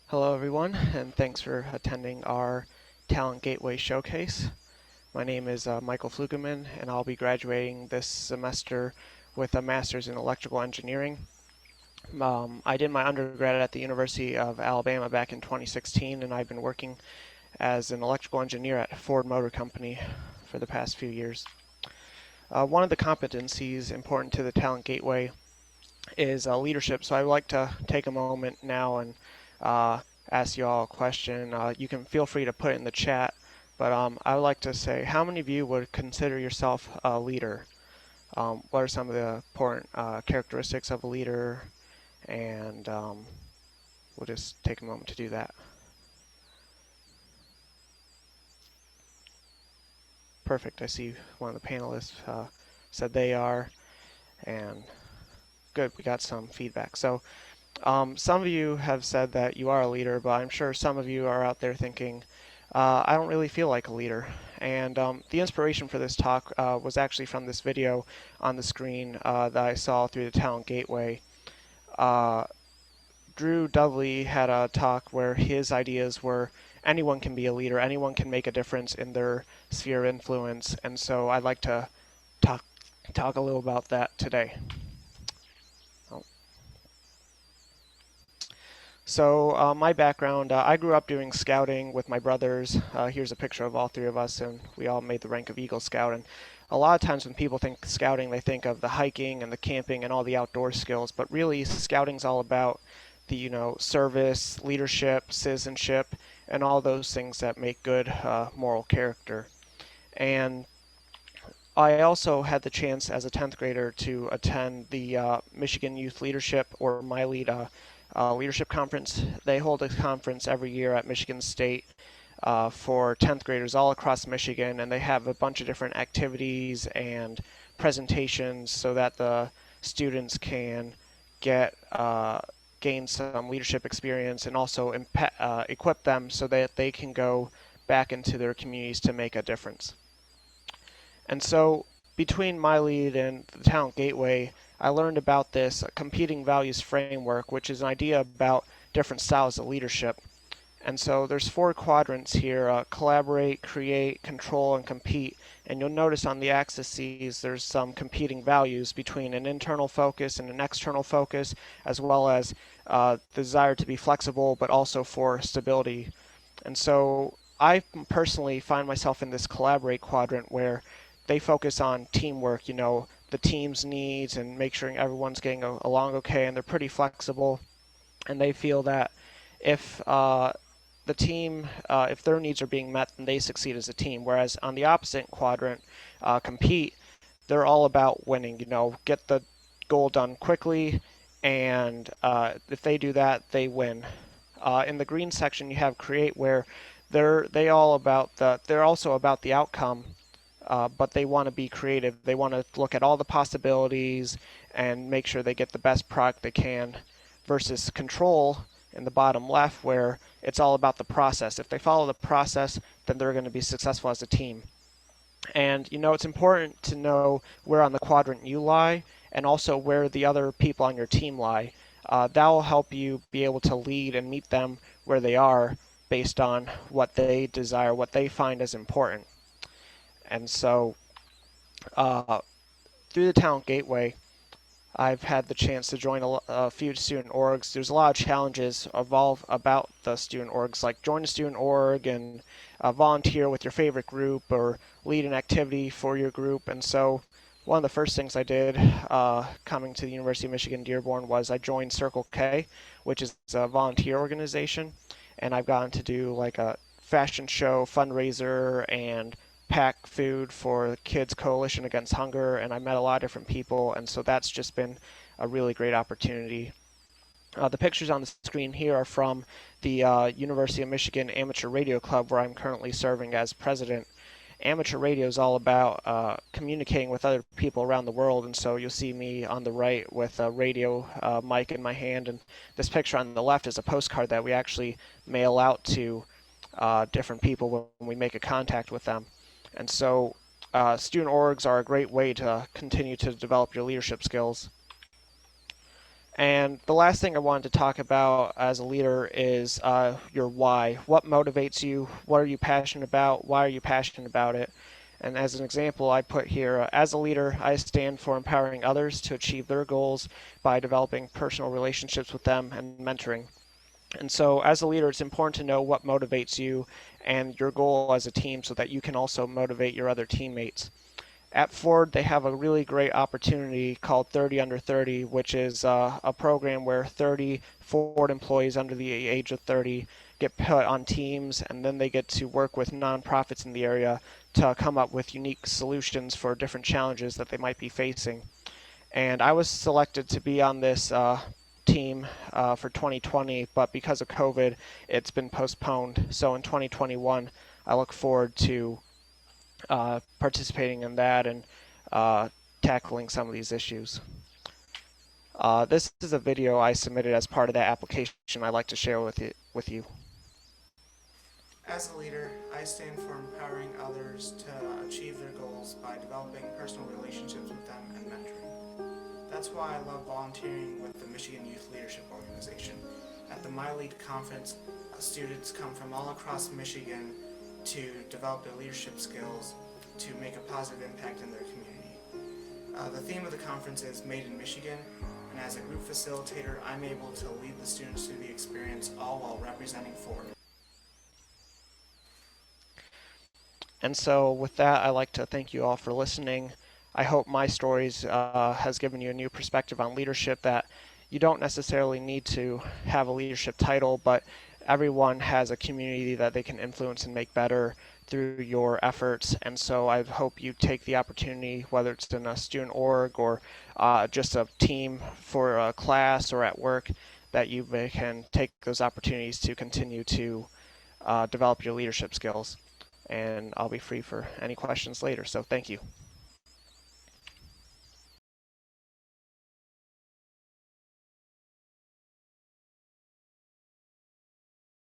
Hello everyone, and thanks for attending our Talent Gateway Showcase. My name is Michael Fluegemann, and I'll be graduating this semester with a Master's in Electrical Engineering. I did my undergrad at the University of Alabama back in 2016, and I've been working as an electrical engineer at Ford Motor Company for the past few years. One of the competencies important to the Talent Gateway is leadership, so I'd like to take a moment now and uh, ask you all a question. You can feel free to put it in the chat, but I would like to say, how many of you would consider yourself a leader? What are some of the important characteristics of a leader? And we'll just take a moment to do that. Perfect. I see one of the panelists said they are, and good, we got some feedback. So some of you have said that you are a leader, but I'm sure some of you are out there thinking, I don't really feel like a leader. And the inspiration for this talk was actually from this video on the screen that I saw through the Talent Gateway. Uh, Drew Dudley had a talk where his ideas were anyone can be a leader, anyone can make a difference in their sphere of influence, and so I'd like to talk talk a little about that today. So my background, I grew up doing scouting with my brothers. Here's a picture of all three of us, and we all made the rank of Eagle Scout. And a lot of times when people think scouting, they think of the hiking and the camping and all the outdoor skills. But really, scouting's all about the service, leadership, citizenship, and all those things that make good moral character. And I also had the chance as a 10th grader to attend the Michigan Youth Leadership, or My Lead Leadership Conference. They hold a conference every year at Michigan State for 10th graders all across Michigan, and they have a bunch of different activities and presentations so that the students can get gain some leadership experience and also equip them so that they can go back into their communities to make a difference. And so between my lead and the Talent Gateway, I learned about this competing values framework, which is an idea about different styles of leadership. And so there's four quadrants here: collaborate, create, control, and compete. And you'll notice on the axes there's some competing values between an internal focus and an external focus, as well as the desire to be flexible, but also for stability. And so I personally find myself in this collaborate quadrant where they focus on teamwork, the team's needs and make sure everyone's getting along okay, and they're pretty flexible. And they feel that if the team, if their needs are being met, then they succeed as a team. Whereas on the opposite quadrant, compete, they're all about winning, get the goal done quickly, and if they do that, they win. In the green section, you have create, where they're also about the outcome, but they want to be creative. They want to look at all the possibilities and make sure they get the best product they can. Versus control in the bottom left, where it's all about the process. If they follow the process, then they're going to be successful as a team. And it's important to know where on the quadrant you lie and also where the other people on your team lie. That will help you be able to lead and meet them where they are based on what they desire, what they find as important. And so through the Talent Gateway, I've had the chance to join a few student orgs. There's a lot of challenges about the student orgs, like join a student org and volunteer with your favorite group or lead an activity for your group. And so one of the first things I did coming to the University of Michigan-Dearborn was I joined Circle K, which is a volunteer organization. And I've gotten to do like a fashion show fundraiser and pack food for the Kids Coalition Against Hunger, and I met a lot of different people, and so that's just been a really great opportunity. The pictures on the screen here are from the University of Michigan Amateur Radio Club, where I'm currently serving as president. Amateur radio is all about communicating with other people around the world, and so you'll see me on the right with a radio mic in my hand, and this picture on the left is a postcard that we actually mail out to different people when we make a contact with them. And so student orgs are a great way to continue to develop your leadership skills. And the last thing I wanted to talk about as a leader is your why. What motivates you? What are you passionate about? Why are you passionate about it? And as an example, I put here, as a leader, I stand for empowering others to achieve their goals by developing personal relationships with them and mentoring. And so, as a leader, it's important to know what motivates you and your goal as a team so that you can also motivate your other teammates. At Ford, they have a really great opportunity called 30 Under 30, which is a program where 30 Ford employees under the age of 30 get put on teams, and then they get to work with nonprofits in the area to come up with unique solutions for different challenges that they might be facing. And I was selected to be on this team for 2020, but because of COVID, it's been postponed. So in 2021, I look forward to participating in that and tackling some of these issues. This is a video I submitted as part of that application I'd like to share with you. As a leader, I stand for empowering others to achieve their goals by developing personal relationships with them and mentoring. That's why I love volunteering with the Michigan Youth Leadership Organization. At the My Lead Conference, students come from all across Michigan to develop their leadership skills to make a positive impact in their community. The theme of the conference is Made in Michigan, and as a group facilitator, I'm able to lead the students through the experience, all while representing Ford. And so with that, I'd like to thank you all for listening. I hope my stories has given you a new perspective on leadership, that you don't necessarily need to have a leadership title, but everyone has a community that they can influence and make better through your efforts. And so I hope you take the opportunity, whether it's in a student org or just a team for a class or at work, that you can take those opportunities to continue to develop your leadership skills. And I'll be free for any questions later. So thank you.